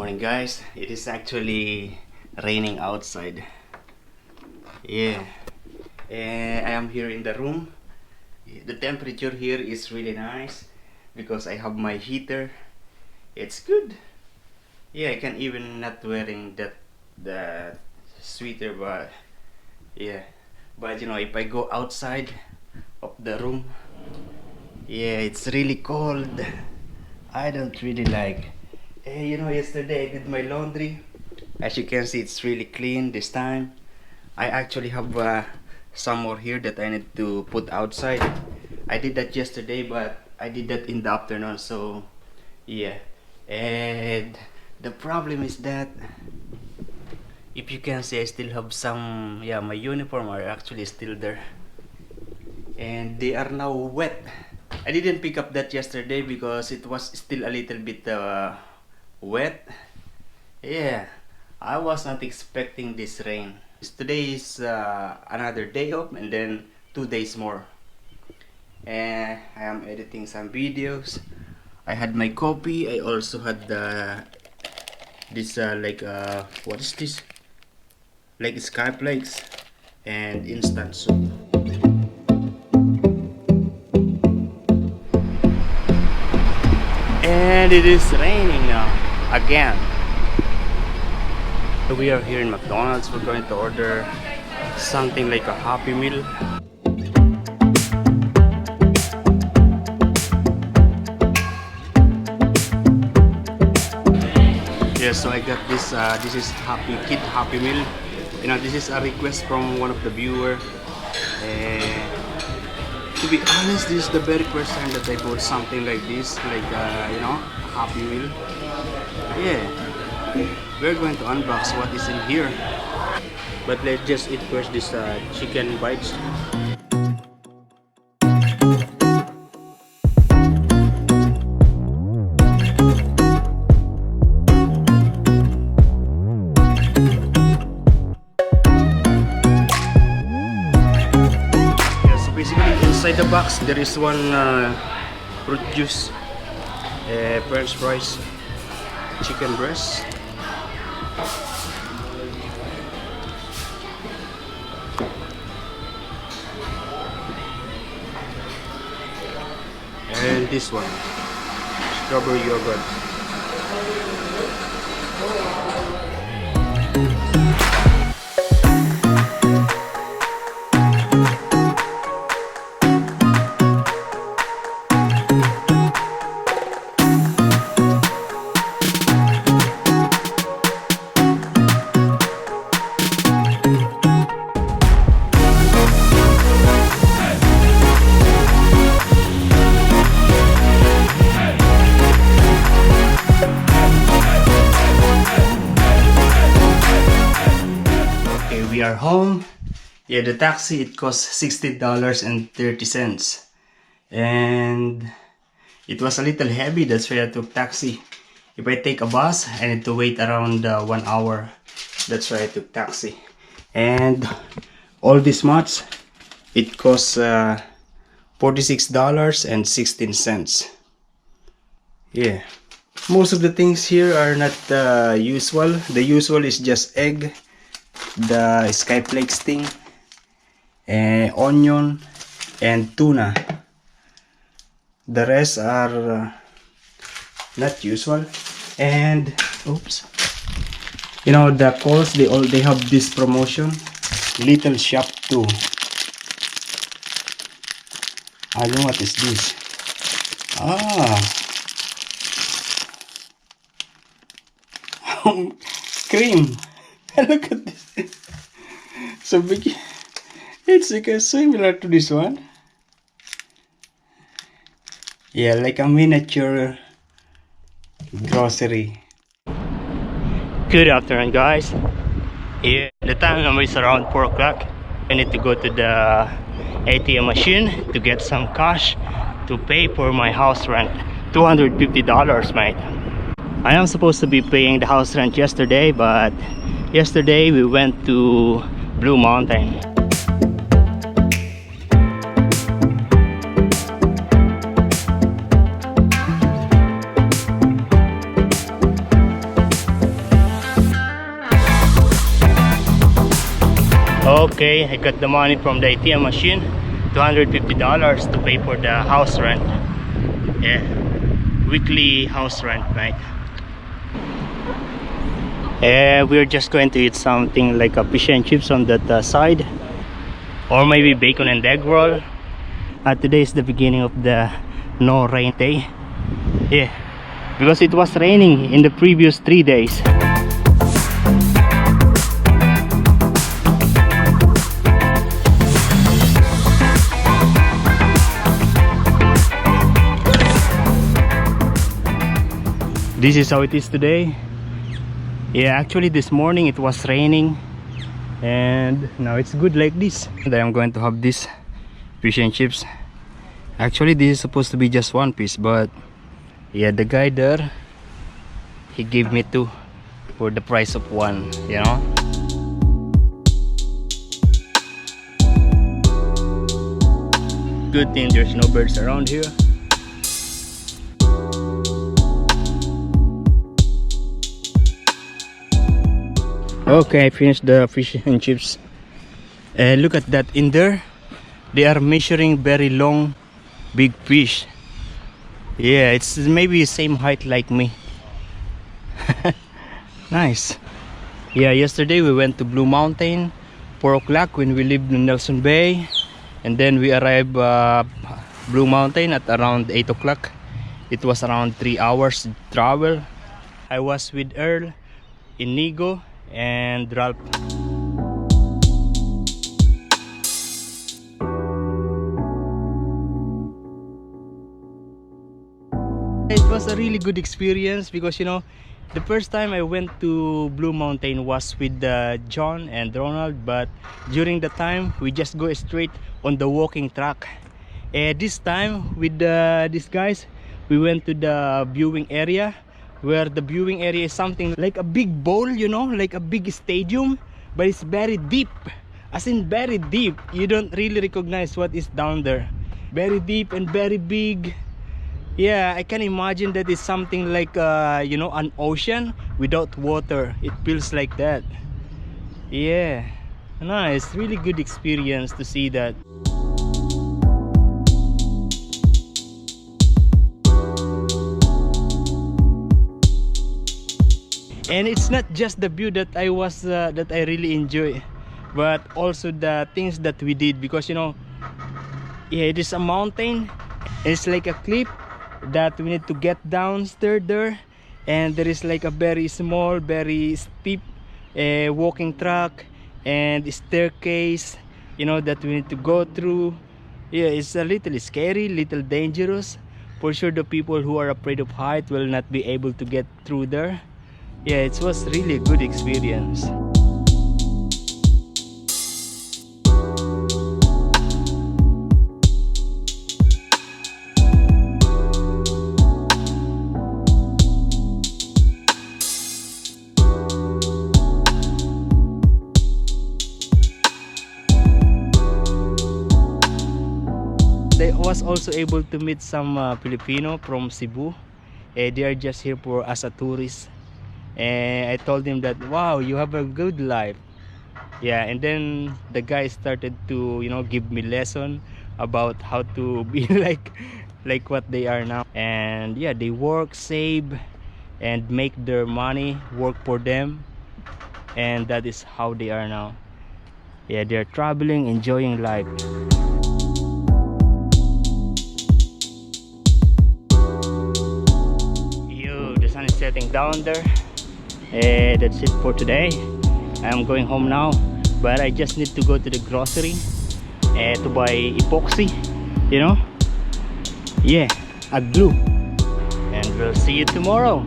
morning, guys. It is actually raining outside. Yeah, and I am here in the room. The temperature here is really nice because I have my heater. It's good. Yeah, I can even not wearing the sweater, but yeah. But if I go outside of the room, yeah, it's really cold. I don't really like. Yesterday I did my laundry. As you can see, it's really clean this time. I actually have some more here that I need to put outside. I did that yesterday, but I did that in the afternoon, so yeah. And the problem is that if you can see, I still have some, yeah, my uniform are actually still there. And they are now wet. I didn't pick up that yesterday because it was still a little bit wet. Yeah, I was not expecting this rain. Today is another day off and then 2 days more. And I am editing some videos. I had my coffee. I also had this what is this? Like Skype flakes and instant soup. And it is raining now again. We are here in McDonald's. We're going to order something like a Happy Meal. Yeah, so I got this. This is Happy Meal. This is a request from one of the viewer. To be honest, this is the very first time that I bought something like this, like Happy Meal. Yeah, we're going to unbox what is in here. But let's just eat first this chicken bites. Inside the box there is one fruit juice, french fries, chicken breast, and this one, strawberry yogurt. We are home. Yeah, the taxi, it cost $60.30, and it was a little heavy. That's why I took taxi. If I take a bus, I need to wait around 1 hour. That's why I took taxi. And all this much, it costs $46.16. Yeah, most of the things here are not usual. The usual is just egg, the skyflakes thing, onion, and tuna. The rest are not usual. And oops, the calls, they have this promotion, little shop too. I don't know what is this. Cream. Look at this. So big. It's like similar to this one. Yeah, like a miniature grocery. Good afternoon, guys. Yeah, the time now is around 4 o'clock. I need to go to the ATM machine to get some cash to pay for my house rent. $250, mate. I am supposed to be paying the house rent yesterday, but yesterday we went to Blue Mountain. Okay, I got the money from the ATM machine, $250 to pay for the house rent. Yeah, weekly house rent, right? We're just going to eat something like a fish and chips on that side, or maybe bacon and egg roll. Today is the beginning of the no rain day. Yeah, because it was raining in the previous 3 days. This is how it is today. Yeah, actually this morning it was raining, and now it's good like this. And I am going to have this fish and chips. Actually this is supposed to be just one piece, but yeah, the guy there, he gave me two for the price of one, you know. Good thing there's no birds around here. Okay, I finished the fish and chips. Look at that in there. They are measuring very long, big fish. Yeah, it's maybe same height like me. Nice. Yeah, yesterday we went to Blue Mountain, 4 o'clock when we lived in Nelson Bay. And then we arrived Blue Mountain at around 8 o'clock. It was around 3 hours travel. I was with Earl, Inigo, and Ralph. It was a really good experience because, you know, the first time I went to Blue Mountain was with John and Ronald, but during the time we just go straight on the walking track. This time with these guys, we went to the viewing area, where the viewing area is something like a big bowl, you know, like a big stadium, but it's very deep, as in very deep. You don't really recognize what is down there. Very deep and very big. Yeah, I can imagine that it's something like you know, an ocean without water. It feels like that. Yeah, nice, really good experience to see that. And it's not just the view that I really enjoy, but also the things that we did, because, you know, yeah, it is a mountain. It's like a cliff that we need to get downstairs there, and there is like a very small, very steep walking track and staircase, you know, that we need to go through. Yeah, it's a little scary, little dangerous. For sure the people who are afraid of height will not be able to get through there. Yeah, it was really a good experience. I was also able to meet some Filipino from Cebu. They are just here as a tourist. And I told him that, wow, you have a good life. Yeah, and then the guy started to, you know, give me lesson about how to be like what they are now. And yeah, they work, save, and make their money work for them, and that is how they are now. Yeah, they're traveling, enjoying life. The sun is setting down there. That's it for today. I'm going home now, but I just need to go to the grocery to buy epoxy, you know. Yeah, a glue. And we'll see you tomorrow.